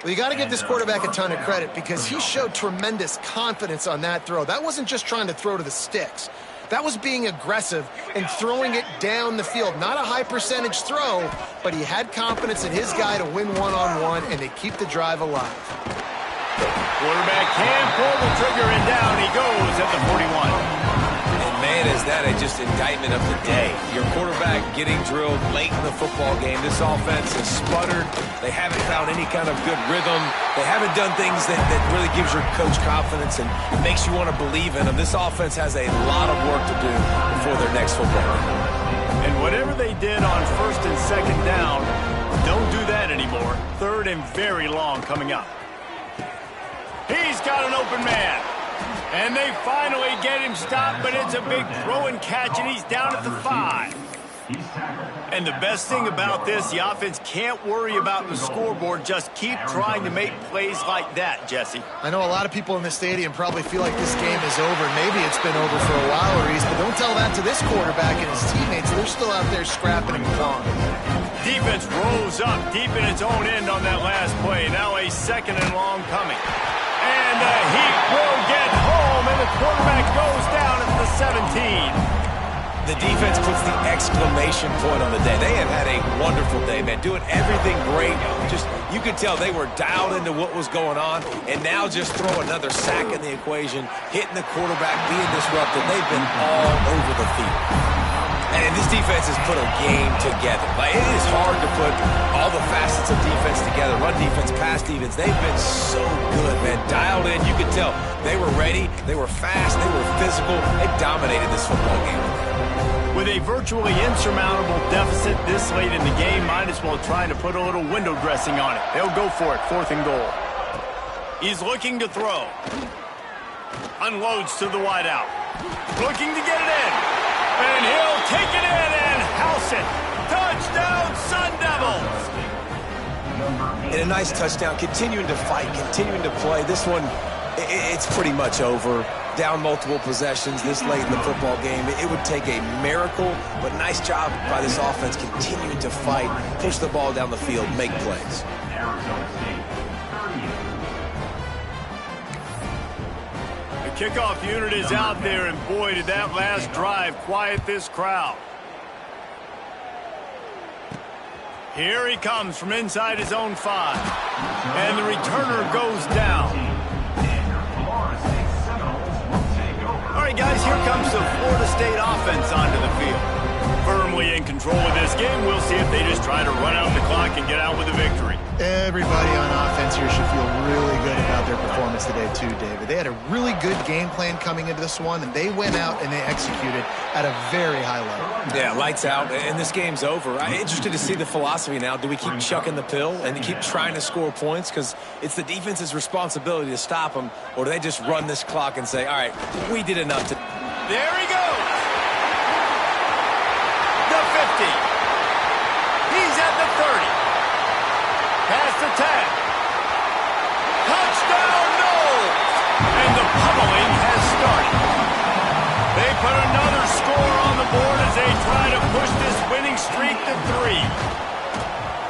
Well, you got to give this quarterback a ton of credit because he showed tremendous confidence on that throw. That wasn't just trying to throw to the sticks. That was being aggressive and throwing it down the field. Not a high percentage throw, but he had confidence in his guy to win one-on-one, and they keep the drive alive. Quarterback can pull the trigger, and down he goes at the 41. Man, is that just indictment of the day. Your quarterback getting drilled late in the football game. This offense has sputtered. They haven't found any kind of good rhythm. They haven't done things that really gives your coach confidence and makes you want to believe in them. This offense has a lot of work to do before their next football game. And whatever they did on 1st and 2nd down, don't do that anymore. 3rd and very long coming up. He's got an open man. And they finally get him stopped, but it's a big throw and catch, and he's down at the 5. And the best thing about this, the offense can't worry about the scoreboard. Just keep trying to make plays like that, Jesse. I know a lot of people in the stadium probably feel like this game is over. Maybe it's been over for a while, Reese, but don't tell that to this quarterback and his teammates. They're still out there scrapping and clawing. Defense rolls up deep in its own end on that last play. Now a 2nd and long coming. And the Heat will get home, and the quarterback goes down at the 17. The defense puts the exclamation point on the day. They have had a wonderful day, man. Doing everything great. Just, you could tell they were dialed into what was going on, and now just throw another sack in the equation, hitting the quarterback, being disrupted. They've been all over the field. And this defense has put a game together. Like, it is hard to put all the facets of defense together. Run defense, pass defense. They've been so good, man. Dialed in. You could tell they were ready. They were fast. They were physical. They dominated this football game. With a virtually insurmountable deficit this late in the game, might as well try to put a little window dressing on it. They'll go for it, 4th and goal. He's looking to throw. Unloads to the wideout. Looking to get it in. And he'll take it in and house it. Touchdown, Sun Devils! And a nice touchdown. Continuing to fight, continuing to play. This one, it's pretty much over. Down multiple possessions this late in the football game. It would take a miracle, but nice job by this offense continuing to fight, push the ball down the field, make plays. Arizona State, 38. The kickoff unit is out there, and boy, did that last drive quiet this crowd. Here he comes from inside his own 5. And the returner goes down. All right, guys, here comes the Florida State offense onto the field. Firmly in control of this game. We'll see if they just try to run out the clock and get out with a victory. Everybody on offense here should feel really good about their performance today too, David. They had a really good game plan coming into this one, and they went out and they executed at a very high level. Yeah, lights out, and this game's over. I'm interested to see the philosophy now. Do we keep chucking the pill and keep trying to score points because it's the defense's responsibility to stop them, or do they just run this clock and say, all right, we did enough to... There he goes! The 50. He's at the 30. Past the 10. Touchdown, Knowles! And the pummeling has started. They put another score on the board as they try to push this winning streak to 3.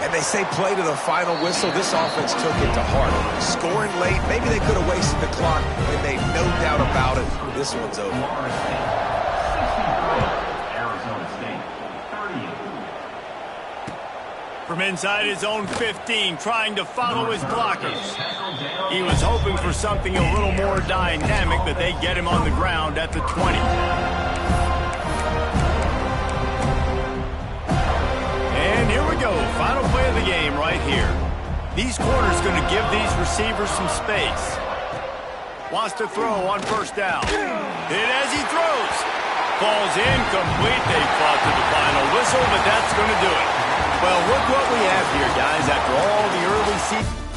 And they say play to the final whistle. This offense took it to heart. Scoring late, maybe they could have wasted the clock. They made no doubt about it. This one's over. Arizona State, 38. From inside his own 15, trying to follow his blockers. He was hoping for something a little more dynamic, but they get him on the ground at the 20. And here we go, final play of the game right here. These corners going to give these receivers some space. Wants to throw on 1st down. Hit as he throws. Falls incomplete. They fought to the final whistle, but that's going to do it. Well, look what we have here, guys. After all the early season...